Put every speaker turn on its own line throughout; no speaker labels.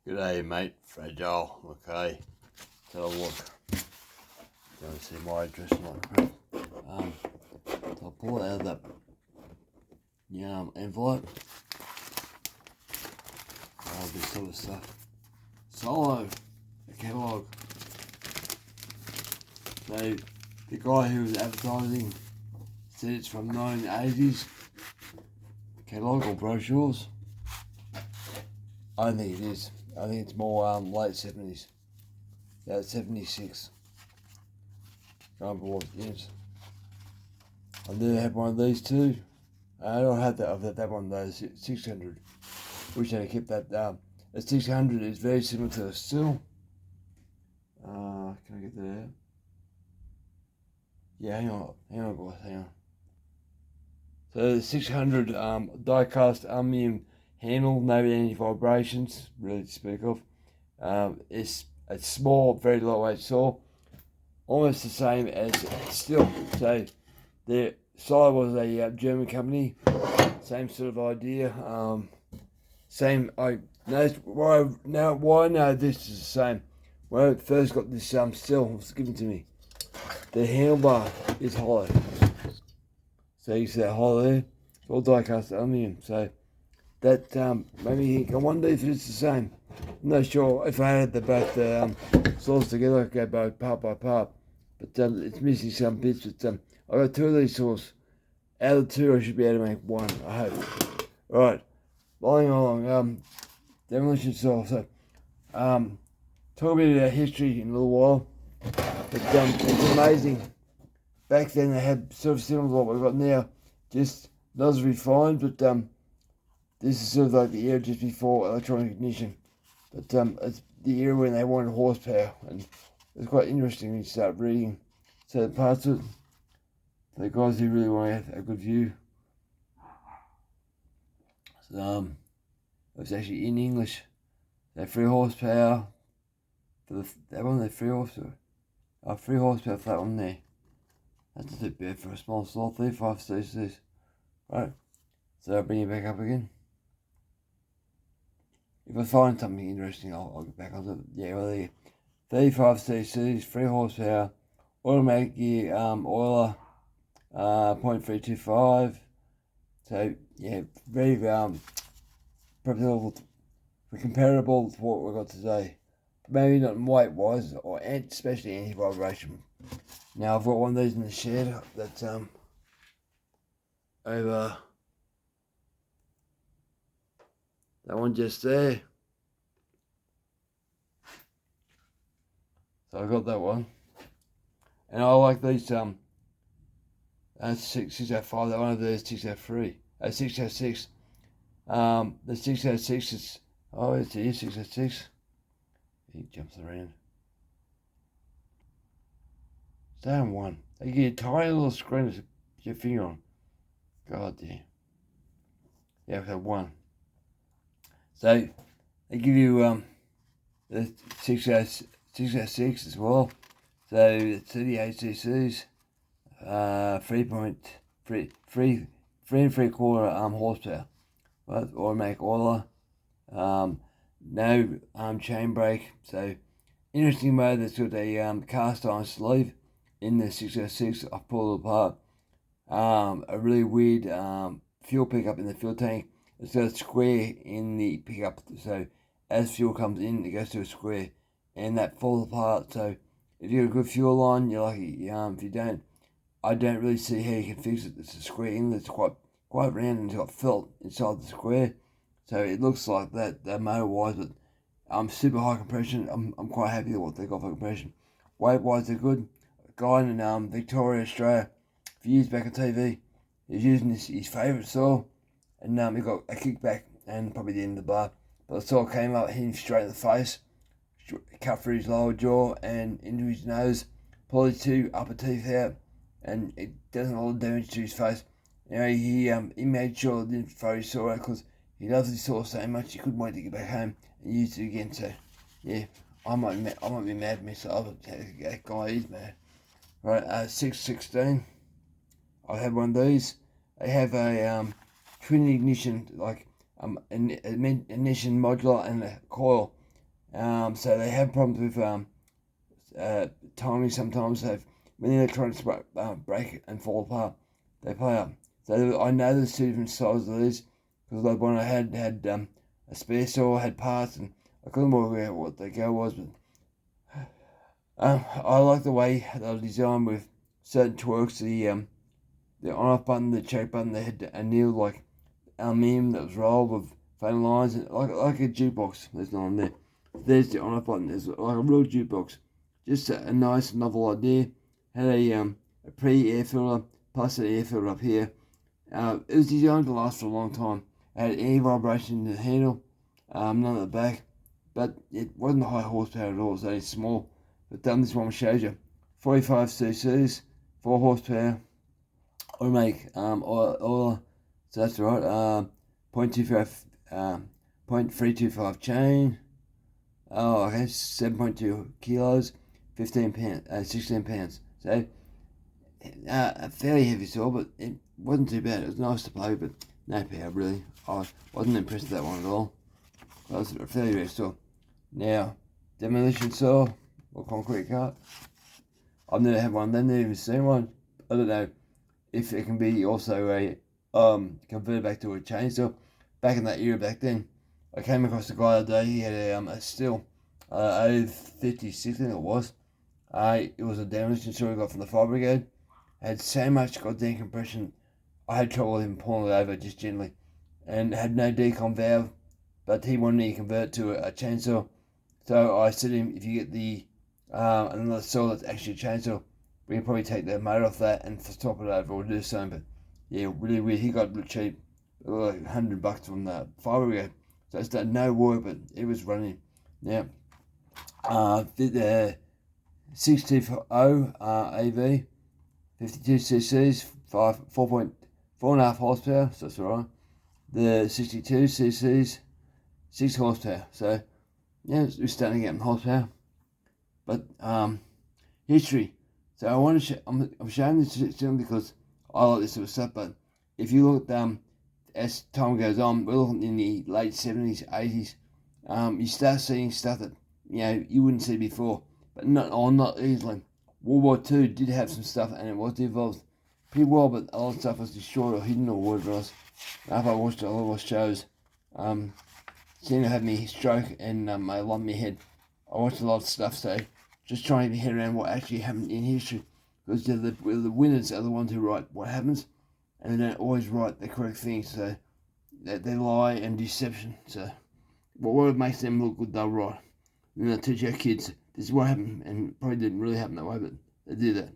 G'day mate, Fragile, okay, so look, you want to see my address like crap, so I'll pull it out of that envelope, all this sort of stuff, Solo, the catalogue, so the guy who was advertising said it's from 1980s, catalogue or brochures. I don't think it is. I think it's more late 70s. Yeah, 76. Can't believe it is. I've never had one of these too. I don't have that. I've had that one of those 600. Wish I'd have kept that. The 600 is very similar to a still. Can I get that out? Yeah, hang on guys, hang on. So the 600 die-cast aluminium handle, no any vibrations, really to speak of. It's a small, very lightweight saw, almost the same as steel. So the Silo was a German company, same sort of idea. Same. I know why I know this is the same. When I first got this steel, it was given to me. The handlebar is hollow. So you see that hollow there? It's all die-cast aluminium. So that made me think, I wonder if it's the same. I'm not sure if I had both saws together, I'd go both part by part. But it's missing some bits. But I got two of these saws. Out of the two, I should be able to make one, I hope. Right, following along, demolition saw. So, talk a bit about history in a little while. But it's amazing. Back then they had sort of similar to what we've got now, just not as refined, but this is sort of like the era just before electronic ignition. But it's the era when they wanted horsepower, and it's quite interesting when you start reading certain parts of it. For the guys who really want to have a good view. So, it was actually in English. They 3 horsepower for that one. They 3 horsepower. 3 horsepower for that one there. That's a bit bad for a small saw. 35 cc's. Right. So I'll bring it back up again. If I find something interesting, I'll get back on it. Yeah, well, there you go. 35 cc's, 3 horsepower, automatic gear, oiler, 0.325. So yeah, very comparable to what we've got today. Maybe not weight wise, or especially anti-vibration. Now I've got one of these in the shed that's over that one just there. So I got that one. And I like these that's 605, that one of these 603. 606. The 606 is it's here, 606. He jumps around. Stay on one. They get a tiny little screen to put your finger on. God damn. Yeah, we have one. So they give you the 606 as well. So it's 38 cc's, 3 and 3/4 horsepower. Right? Automatic oiler. No chain brake. So interesting mode that's got a cast iron sleeve in the 606. I pulled it apart. A really weird fuel pickup in the fuel tank. It's got a square in the pickup, so as fuel comes in, it goes to a square, and that falls apart. So if you got a good fuel line, you're lucky. If you don't, I don't really see how you can fix it. It's a square inlet. It's quite round, and it's got felt inside the square, so it looks like that motor wise. But super high compression. I'm quite happy with what they got for compression. Weight wise, they're good. A guy in Victoria, Australia, a few years back on TV, he was using his favourite saw, and he got a kickback and probably the end of the bar. But the saw came up, hit him straight in the face, cut through his lower jaw and into his nose, pulled his 2 upper teeth out, and it does a lot of damage to his face. He made sure it didn't throw his saw out because he loves his saw so much he couldn't wait to get back home and use it again. So yeah, I might be mad myself. That guy is mad. Right, 616. I have one of these. They have a twin ignition, like an ignition modular and a coil. So they have problems with timing sometimes. So when the electronics break and fall apart, they play up. So I know there's 2 different sizes of these, because like one I had a spare saw, had parts, and I couldn't work out what the go was, but I like the way they were designed with certain torques. The on-off button, the choke button, they had a new like aluminium that was rolled with foam lines, and like a jukebox. There's no one there. There's the on-off button. There's like a real jukebox. Just a nice novel idea. Had a pre-air filter plus an air filter up here. It was designed to last for a long time. It had air vibration in the handle, none at the back, but it wasn't high horsepower at all. It was only small. But this one shows you 45 cc's, 4 horsepower, automatic oil, so that's right. 0.325 chain. Oh, okay, 7.2 kilos, 16 pounds. So a fairly heavy saw, but it wasn't too bad. It was nice to play, but no power really. I wasn't impressed with that one at all. That was a fairly rare saw. Now, demolition saw or concrete cart. I've never had one. I've never even seen one. I don't know if it can be also a converted back to a chainsaw. Back in that era, back then, I came across a guy the other day. He had a Stihl, 56, I think it was. It was a demolition saw he got from the fire brigade. It had so much goddamn compression, I had trouble with him pulling it over just gently, and had no decom valve. But he wanted me to convert it to a chainsaw. So I said to him, if you get the another saw that's actually a chainsaw, we can probably take the motor off that and swap it over or do something. But yeah, really weird. He got it cheap, like $100 from the fire brigade. So it's done no work, but it was running. Now, the 620 AV, 52 cc's, 4.5 horsepower, so that's alright. The 62 cc's, 6 horsepower. So yeah, it's starting to get horsepower. But history. So I want to I'm showing this simply because I like this sort of stuff. But if you look as time goes on, we're looking in the late 70s, 80s. You start seeing stuff that you wouldn't see before, but not easily. World War II did have some stuff, and it was developed pretty well, but a lot of stuff was destroyed or hidden or whatever else. After I watched a lot of shows, seemed to have me stroke and I lumped my head. I watched a lot of stuff, so just trying to get my head around what actually happened in history, because the winners are the ones who write what happens, and they don't always write the correct things, so they lie and deception. So what makes them look good, they'll write. And they'll teach our kids, this is what happened, and probably didn't really happen that way, but they did that.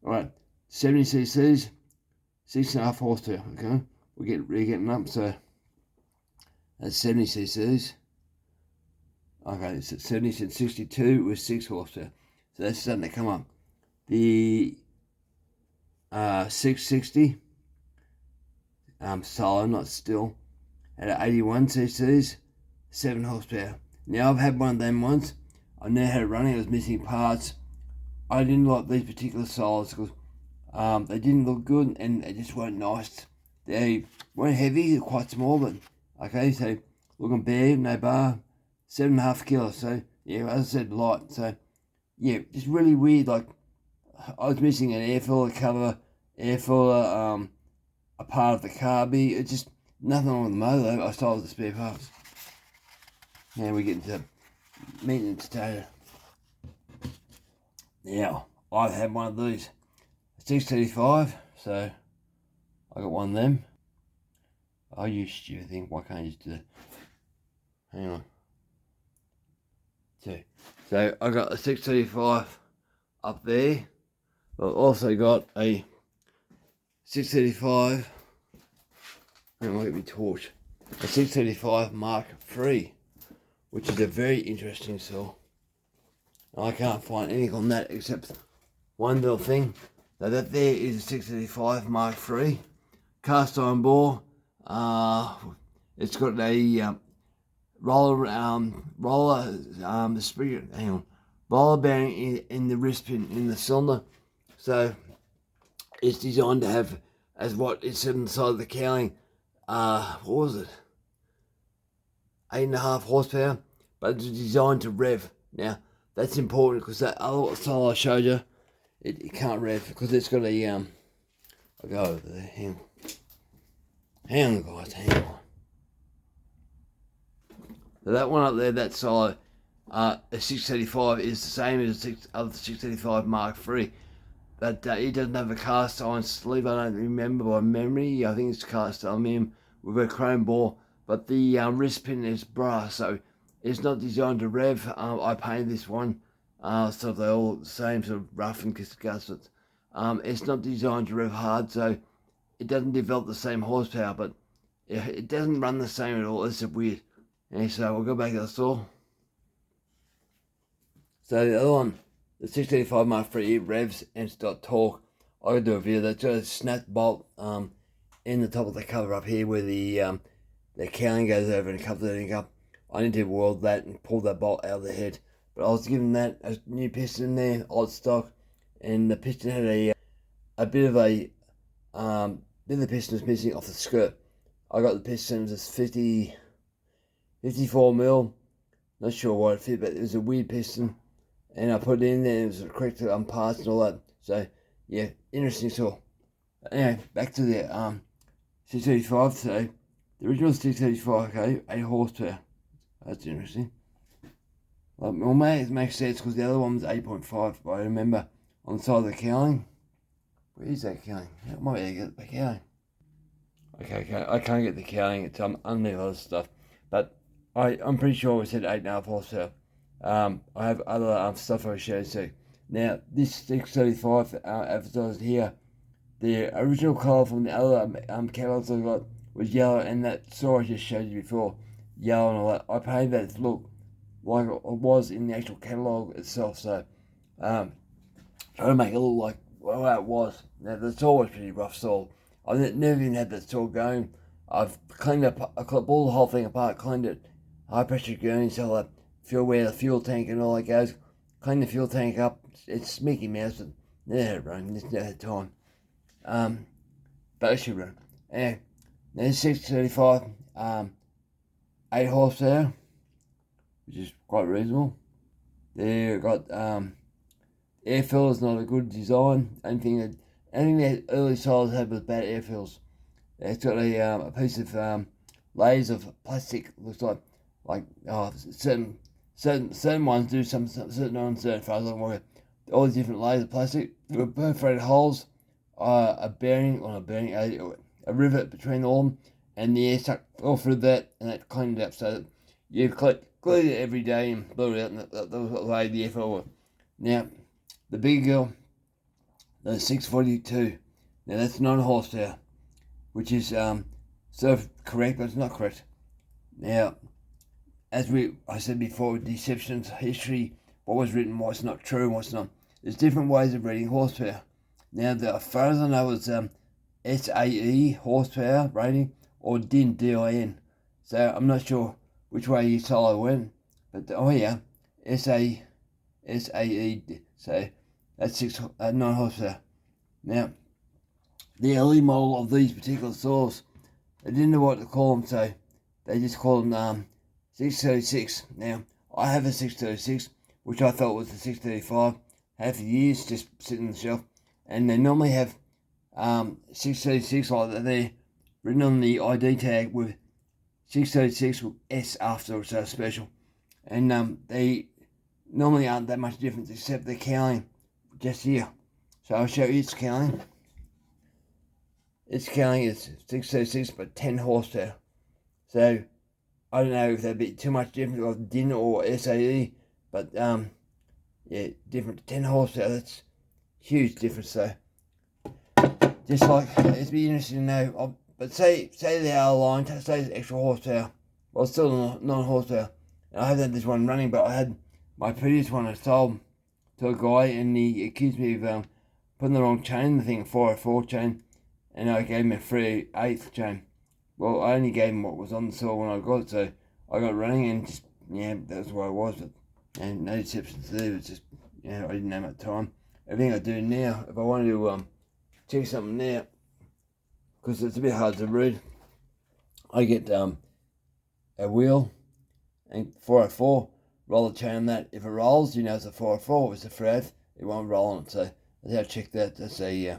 Alright, 70 cc's, 6.5 horsepower, okay? We're getting up, so that's 70 cc's. Okay, so 70 said 62 with 6 horsepower. So that's starting to come up. The 660, solo, not Stihl, at 81 cc's, 7 horsepower. Now I've had one of them once. I never had it running, it was missing parts. I didn't like these particular solos because they didn't look good and they just weren't nice. They weren't heavy, they're quite small, but okay, so looking bare, no bar, 7.5 kilos. So yeah, as I said, light. So yeah, just really weird. Like I was missing an air filter cover, air filter, a part of the carby. It's just nothing wrong with the motor though. I sold the spare parts. Now we get into maintenance data. Now I've had one of these, 635. So I got one of them. Oh, you stupid thing! Why can't you just do that? Hang on. So I got a 635 up there. I've also got a 635. Hang on, let me torch. A 635 Mark III, which is a very interesting saw. I can't find anything on that except one little thing. So that there is a 635 Mark III, cast iron bore. It's got a the spring, roller bearing in the wrist pin in the cylinder. So it's designed to have, as what it said inside of the cowling, what was it? 8.5 horsepower, but it's designed to rev. Now, that's important because that other style I showed you, it can't rev because it's got a, I'll go over there, hang on guys, hang on. So that one up there, that silo, a 635 is the same as the other 635 Mark III. But it doesn't have a cast iron sleeve, I don't remember by memory. I think it's cast aluminium with a chrome ball. But the wrist pin is brass, so it's not designed to rev. I painted this one, so they're all the same, sort of rough and gussets. It's not designed to rev hard, so it doesn't develop the same horsepower, but it doesn't run the same at all. It's weird. And so we'll go back to the saw. So the other one, the 635 Mark III, it revs and it's got torque. I could do a video that's got a snap bolt in the top of the cover up here where the cowling goes over and covers everything up. I need to weld that and pull that bolt out of the head. But I was given that a new piston in there, old stock, and the piston had a bit of the piston was missing off the skirt. I got the piston, it was 54 mil, not sure what it fit, but it was a weird piston, and I put it in there and it was correct parts and all that. So yeah, interesting saw. Anyway, back to the 635. So the original 635, okay, 8 horsepower. That's interesting. Well, it makes sense because the other one was 8.5, but I remember on the side of the cowling. Where is that cowling? It might be the cowling. Okay, I can't get the cowling, it's underneath other stuff. But I'm pretty sure we said 8.5 horsepower. I have other stuff I showed too. Now, this 635 advertised here, the original colour from the other catalogs I got was yellow, and that saw I just showed you before, yellow and all that. I painted that to look like it was in the actual catalogue itself, so trying to make it look like how it was. Now, the saw was pretty rough saw. I never even had that saw going. I've cleaned up, I pulled the whole thing apart, cleaned it, high pressure gurney, so I feel where the fuel tank and all that goes. Clean the fuel tank up. It's Mickey Mouse, but never had it run, just never had time. But it should run. Anyway, now 635, 8 horsepower, which is quite reasonable. They've got air filter's not a good design. Anything that early styles had was bad air filters. It's got a piece of layers of plastic. Looks like certain ones do some certain ones certain far as I can work. All these different layers of plastic with perforated holes, a bearing on a bearing, a rivet between all of them, and the air sucked all through that, and that cleaned it up so that you clean it every day and blew it out, and that was the way the air filter. Now, the big girl, the 642. Now that's 9 horsepower, which is sort of correct, but it's not correct. Now, as I said before, deceptions, history, what was written, what's not true, and what's not. There's different ways of reading horsepower. Now, as far as I know, it's SAE horsepower rating or DIN, D-I-N. So I'm not sure which way each silo went, but SAE. So that's 9 horsepower. Now, the early model of these particular saws, they didn't know what to call them, so they just called them 636. Now, I have a 636, which I thought was the 635. Had for years, just sitting on the shelf, and they normally have 636 like that there, written on the ID tag with 636 with S after, so special. And they normally aren't that much difference except the cowling just here. So I'll show you its cowling. Its cowling is 636 but 10 horsepower. So I don't know if that'd be too much difference of DIN or SAE, but yeah, different 10 horsepower, that's huge difference. So just like, it'd be interesting to know, but say they are aligned, say it's extra horsepower, well it's still 9 horsepower. And I haven't had this one running, but I had my previous one I sold to a guy, and he accused me of putting the wrong chain in the thing, 404 chain, and I gave him a 3/8 chain. Well, I only gave him what was on the saw when I got it, so I got it running, and just, yeah, that's where I was, but and no deceptions there. It's just, I didn't have much time. Everything I do now, if I wanted to check something now, because it's a bit hard to read, I get a wheel, And 404, roll the chain on that. If it rolls, you know it's a 404. If it's a thread, it won't roll on it. So that's how I check that. That's a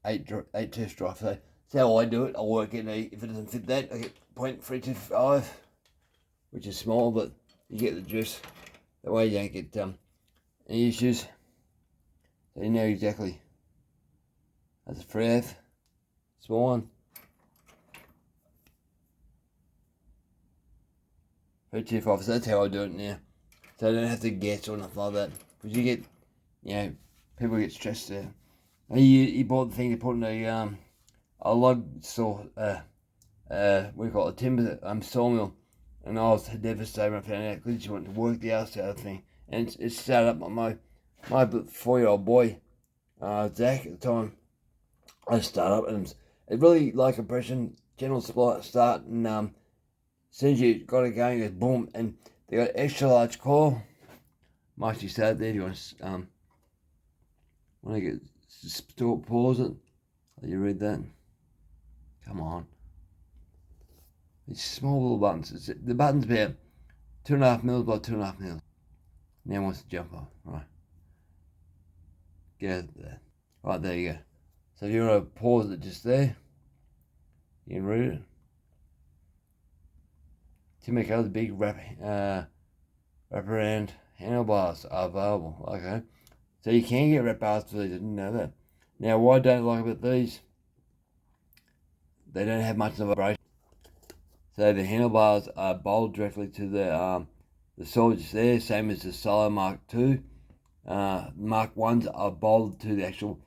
8 test drive. So that's how I do it. I'll work in if it doesn't fit that, I get 0.325, which is small, but you get the gist. That way you don't get any issues. So you know exactly. That's a thread, small one. 325, so that's how I do it now. So I don't have to guess or nothing like that. Because you get, people get stressed there. He bought the thing to put in a log saw, we call it a timber sawmill. And I was devastated when I found out because he just wanted to work the ass out of the thing. And it started up my 4-year-old boy, Zach, at the time. I started up and it really like compression, general start, and as soon as you got it going, it goes boom, and they got extra large coil. Might actually start there if you want to get pause it. Let you read that. Come on. It's small little buttons. The button's about 2.5 mils by 2.5 mils. Now wants to jump off. Right. Get out there. Right, there you go. So if you want to pause it just there, you can read it. Timber the big wraparound handlebars are available. Okay. So you can get wrap bars for these, I didn't know that. Now what I don't like about these, they don't have much of a vibration. So the handlebars are bolted directly to the soldiers there, same as the Solo Mark II. Mark 1s are bolted to the actual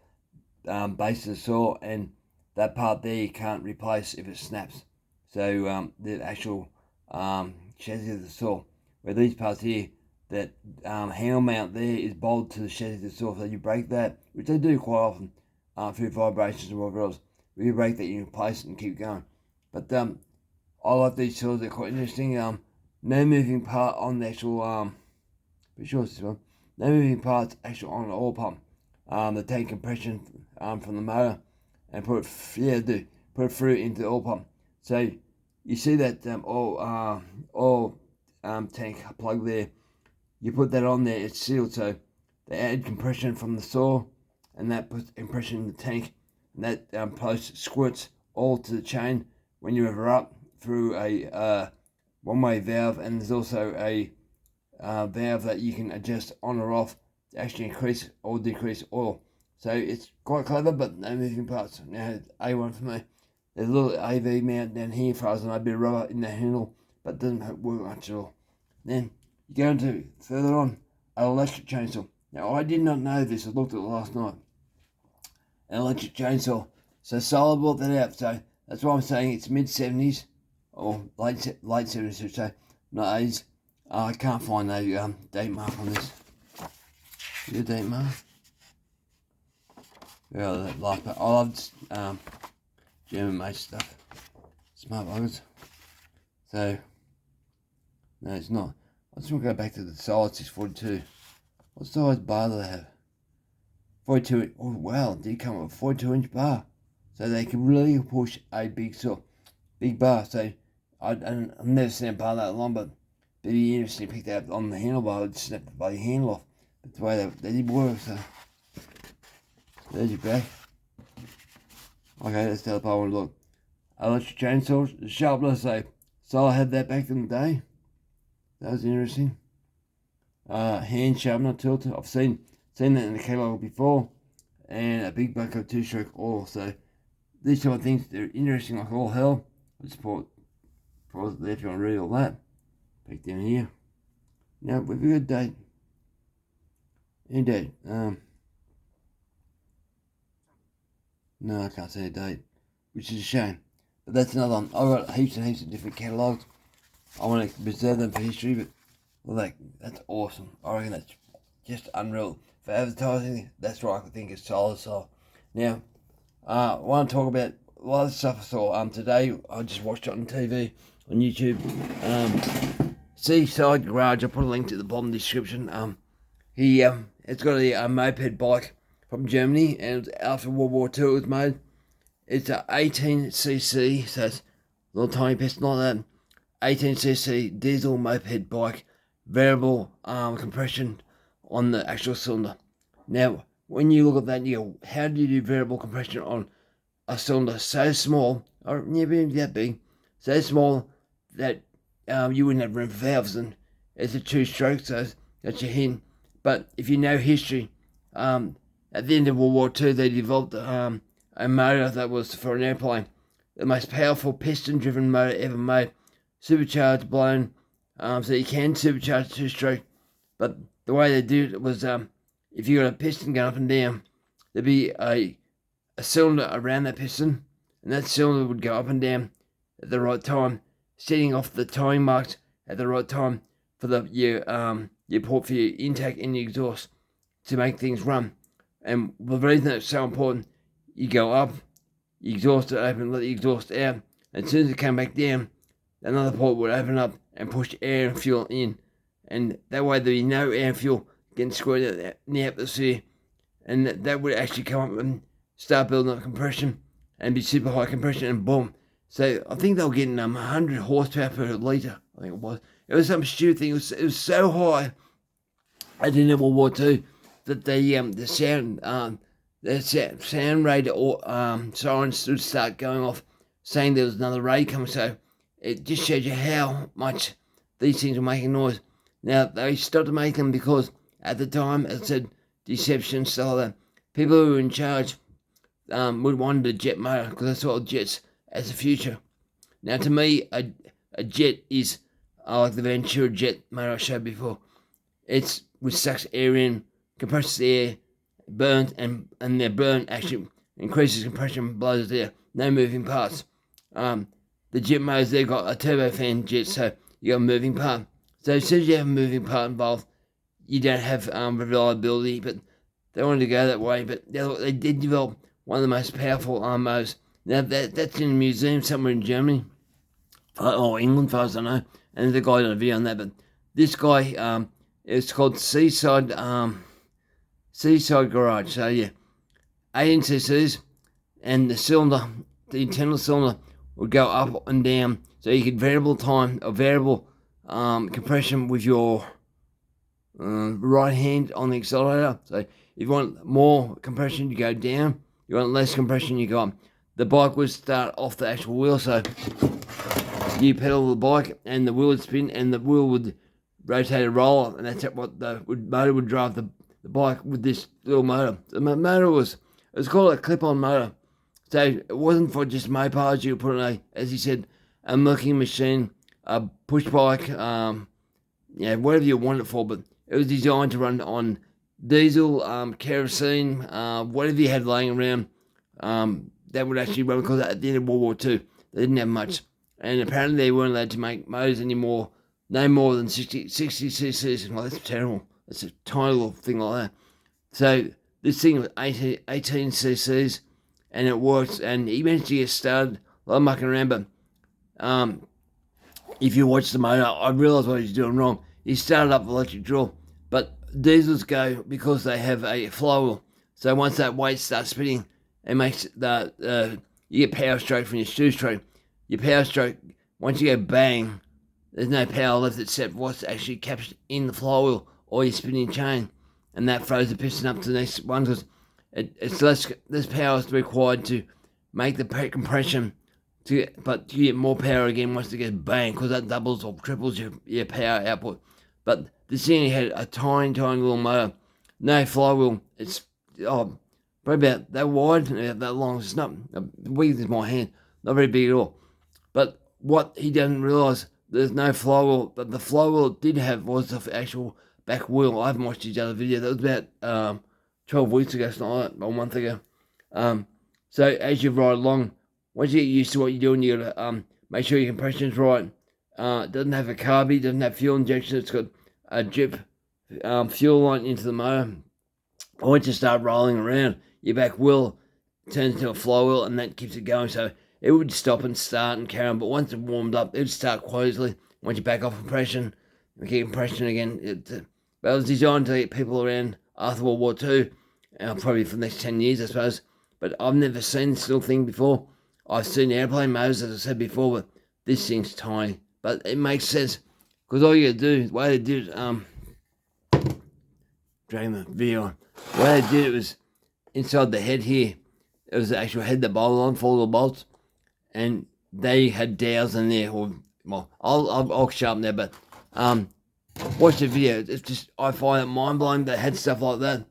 base of the saw, and that part there you can't replace if it snaps. So the actual chassis of the saw, where these parts here, that handle mount there is bolted to the chassis of the saw, so you break that, which they do quite often through vibrations and whatever else. When you break that, you can replace it and keep going. But I like these saws, they're quite interesting. No moving part on the actual, pretty sure it's this one, no moving parts actually on the oil pump. They take compression from the motor and put it through into the oil pump. So you see that oil tank plug there, you put that on there, it's sealed, so they add compression from the saw, and that puts compression in the tank, and that post squirts oil to the chain when you rev up through a one-way valve, and there's also a valve that you can adjust on or off to actually increase or decrease oil. So it's quite clever, but no moving parts. Now, A1 for me. There's a little AV mount down here for us, and a bit of rubber in the handle, but it doesn't work much at all. Then you go into further on an electric chainsaw. Now I did not know this. I looked at it last night. An electric chainsaw. So Solar brought that out. So that's why I'm saying it's mid-70s or late 70s, should say, not 80s. I can't find a date mark on this. Is a date mark? Yeah, that life. I love German made stuff. Smart buggers. So no, it's not. I just want to go back to the size. It's 42. What size bar do they have? 42. Oh wow, they come with a 42-inch bar, so they can really push a big bar. So I've never seen a bar that long, but it'd be interesting to pick that up on the handlebar. I'd snap the bloody handle off. That's the way they did work. So there's your back. Okay, that's the other part I want to look. Electric chainsaws, the sharpness. So I had that back in the day. That was interesting. Hand sharpener tilter. I've seen that in the catalogue before, and a big bucket of 2-stroke oil. So these type of things, they're interesting like all hell. I'll just pause it there if you want to read all that. Back down here. Now we've got a date. Any date? No, I can't see a date, which is a shame. But that's another one. I've got heaps and heaps of different catalogues. I want to preserve them for history, but well, that's awesome. I reckon that's just unreal. For advertising, that's what I think is solid. Now, I want to talk about a lot of stuff I saw today. I just watched it on TV, on YouTube. Seaside Garage, I'll put a link to the bottom of the description. It's got a moped bike from Germany, and after World War II it was made. It's a 18cc, so it's a little tiny piston like that. 18cc diesel moped bike, variable compression on the actual cylinder. Now, when you look at that, you go, how do you do variable compression on a cylinder so small, or never even that big, so small that you wouldn't have room for valves, and it's a two-stroke, so that's your hint. But if you know history, at the end of World War II, they developed a motor that was for an airplane, the most powerful piston-driven motor ever made, supercharged, blown, so you can supercharge two-stroke. But the way they did it was, if you got a piston going up and down, there'd be a cylinder around that piston, and that cylinder would go up and down at the right time, setting off the timing marks at the right time for your port for your intake and your exhaust to make things run. And the reason that's so important, you go up, your exhaust would open, let the exhaust out, and as soon as it came back down, another port would open up and push air and fuel in, and that way there'd be no air and fuel getting squirted out in the atmosphere, and that would actually come up and start building up compression and be super high compression, and boom. So I think they were getting 100 horsepower per litre, I think it was. It was some stupid thing. It was so high at the end of World War II that the sound radar sirens would start going off, saying there was another raid coming. So it just shows you how much these things were making noise. Now, they stopped making them because at the time, as I said, deception, stuff like that, people who were in charge would want a jet motor because they saw jets as the future. Now, to me, a jet is like the Ventura jet motor I showed before. It's which sucks air in, compresses the air, burns, and their burn actually increases compression, blows it out. No moving parts. The jet motors, they've got a turbofan jet, so you got a moving part. So as soon as you have a moving part involved, you don't have reliability, but they wanted to go that way. But they did develop one of the most powerful motors. Now, that's in a museum somewhere in Germany, or England, as far as I know, and the guy did a video on that. But this guy, it's called Seaside Garage. So yeah, 18ccs, and the cylinder, the internal cylinder, would go up and down, so you could variable compression with your right hand on the accelerator. So if you want more compression, you go down. You want less compression, you go up. The bike would start off the actual wheel, so you pedal the bike and the wheel would spin and the wheel would rotate a roller, and that's what the motor would drive the bike with this little motor. The motor was called a clip-on motor. So it wasn't for just mopeds. You put in as he said, a milking machine, a push bike, whatever you want it for, but it was designed to run on diesel, kerosene, whatever you had laying around, that would actually run, because at the end of World War II, they didn't have much. And apparently they weren't allowed to make motors anymore, no more than 60 cc's. Well, that's terrible. That's a tiny little thing like that. So this thing was 18 cc's, and it works, and he managed to get started. A lot of mucking around, but if you watch the motor, I realised what he's doing wrong. He started up electric drill, but diesels go because they have a flywheel. So once that weight starts spinning, it makes you get power stroke from your two-stroke. Your power stroke, once you go bang, there's no power left except what's actually captured in the flywheel or your spinning chain, and that throws the piston up to the next one, because it's less power is required to make the compression, but you get more power again once it gets bang, because that doubles or triples your power output. But this thing had a tiny little motor, no flywheel. It's probably about that wide, that long. It's not as big as my hand, not very big at all. But what he doesn't realise, there's no flywheel, but the flywheel it did have was the actual back wheel. I haven't watched his other video. That was about 12 weeks ago, something like that, or a month ago. So as you ride along, once you get used to what you're doing, you gotta make sure your compression's right. It doesn't have a carby, doesn't have fuel injection. It's got a drip fuel line into the motor. Once you start rolling around, your back wheel turns into a flywheel, and that keeps it going. So it would stop and start and carry on, but once it warmed up, it would start quite easily. Once you back off compression, you get compression again. But it was designed to get people around after World War II, probably for the next 10 years, I suppose. But I've never seen this little thing before. I've seen airplane motors, as I said before, but this thing's tiny. but it makes sense because all you gotta do, the way they did it, dragging the video on, the way they did it was inside the head here. It was the actual head that bolted on, 4 little bolts, and they had dowels in there. Or well, I'll show up there, but watch the video. It's just, I find it mind blowing they had stuff like that.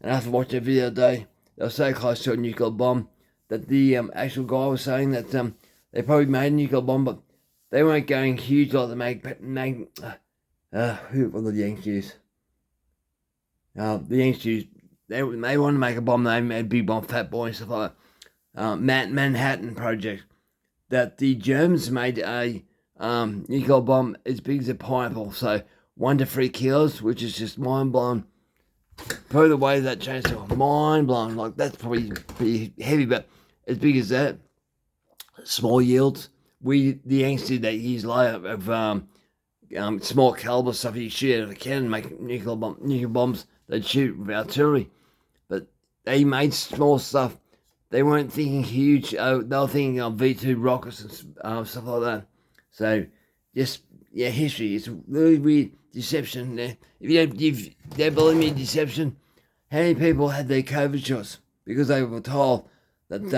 And after watching the video today, they were so close to a nuclear bomb that the actual guy was saying that they probably made a nuclear bomb, but they weren't going huge like the who were the Yankees? The Yankees, they wanted to make a bomb. They made a big bomb, Fat Boy and stuff like that. Manhattan Project. That the Germans made a nuclear bomb as big as a pineapple, so 1 to 3 kilos, which is just mind blowing. Probably the way that changed to mind blowing. Like that's probably pretty heavy, but as big as that, small yields. The Yanks did that years later of small caliber stuff. You shoot out of a cannon, make nuclear bombs. They'd shoot with artillery, but they made small stuff. They weren't thinking huge. They were thinking of V2 rockets and stuff like that. So, just history. It's a really weird deception. If you don't believe me, deception. How many people had their COVID shots because they were told that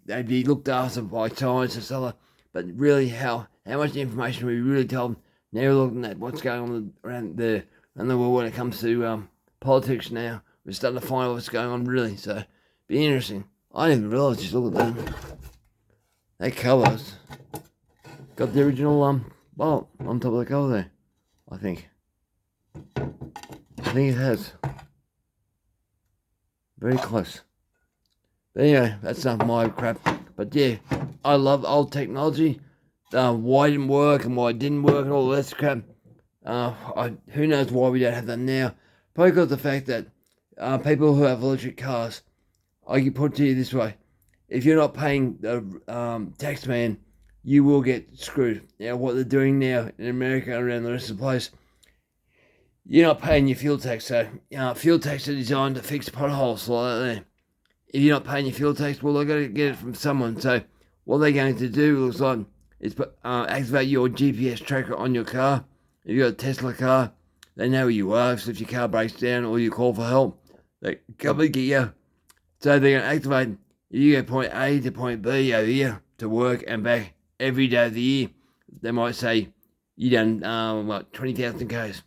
they'd be looked after by science and stuff like that. But really, how much information we really told them. Now we're looking at what's going on around the world when it comes to politics now. We're starting to find out what's going on really. So, be interesting. I didn't even realise, just look at that. That cover's got the original bolt on top of the cover there, I think. I think it has. Very close. But anyway, that's not my crap. But yeah, I love old technology. Why it didn't work and why it didn't work and all that crap. Who knows why we don't have that now. Probably because of the fact that people who have electric cars, I can put it to you this way. If you're not paying the tax man, you will get screwed. Now, what they're doing now in America and around the rest of the place, you're not paying your fuel tax. So, fuel tax are designed to fix potholes like that. If you're not paying your fuel tax, well, they've got to get it from someone. So, what they're going to do, looks like, is activate your GPS tracker on your car. If you've got a Tesla car, they know where you are. So, if your car breaks down or you call for help, they come and get you. So, they're going to activate, you go point A to point B over here to work and back every day of the year. They might say you done 20,000 k's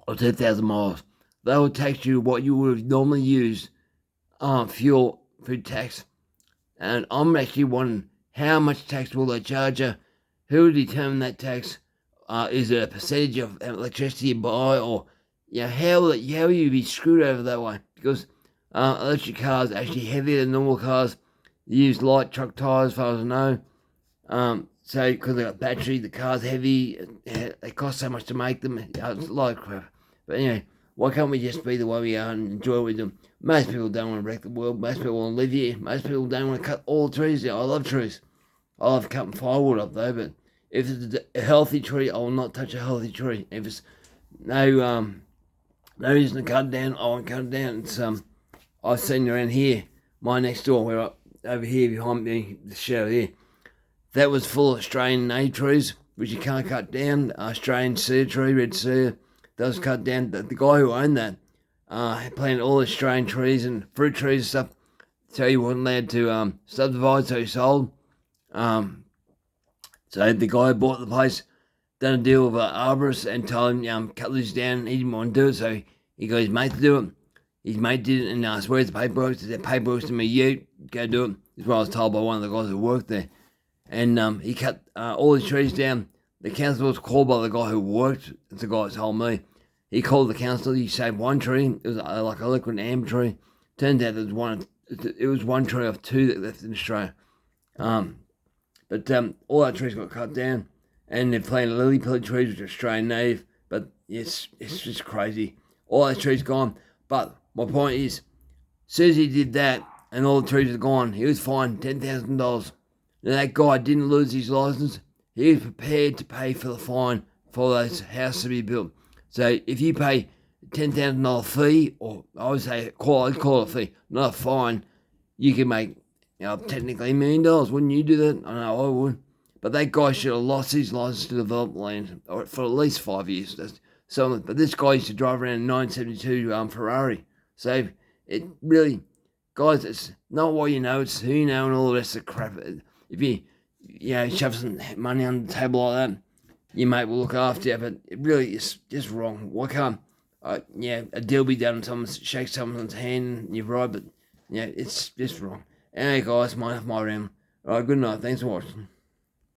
or 10,000 miles. They will tax you what you would have normally used fuel food tax. And I'm actually wondering how much tax will they charge you? Who will determine that tax? Is it a percentage of electricity you buy, or how will you be screwed over that way? Because electric cars are actually heavier than normal cars. They use light truck tires, as far as I know. So because they got battery, the car's heavy. They cost so much to make them. It's a lot of crap. But anyway, why can't we just be the way we are and enjoy what we do? Most people don't want to wreck the world. Most people want to live here. Most people don't want to cut all the trees down. I love trees. I love cutting firewood up though. But if it's a healthy tree, I will not touch a healthy tree. If it's no reason to cut it down, I won't cut it down. It's I've seen around here, my next door, over here behind me, the shadow here, that was full of Australian native trees, which you can't cut down. Australian cedar tree, red cedar, that was cut down. The guy who owned that planted all Australian trees and fruit trees and stuff, so he wasn't allowed to subdivide, so he sold. So the guy who bought the place done a deal with an arborist and told him cut this down. He didn't want to do it, so he got his mate to do it. His mate did it and asked, where's the paperwork? He said, paperwork's to me, you go do it. That's what I was told by one of the guys who worked there. And he cut all his trees down. The council was called by the guy who worked. It's the guy who told me. He called the council. He saved one tree. It was like a liquid amber tree. Turned out it was one tree of 2 that left in Australia. But all our trees got cut down. And they planted lily pilly trees, which are Australian native. But it's just crazy. All our trees gone. But my point is, as soon as he did that and all the trees are gone, he was fined $10,000. Now that guy didn't lose his license. He was prepared to pay for the fine for those houses to be built. So if you pay $10,000 fee, or I would say I'd call it a fee, not a fine, you can make technically $1 million. Wouldn't you do that? I know I would. But that guy should have lost his license to develop land for at least 5 years. But this guy used to drive around a 1972 Ferrari. So it really, guys, it's not what you know, it's who you know, and all the rest of the crap. If you shove some money on the table like that, your mate will look after you. But it really is just wrong. Why can't a deal be done? Someone shakes someone's hand, and you're right, but it's just wrong. Anyway, guys, my round. All right, good night. Thanks for watching.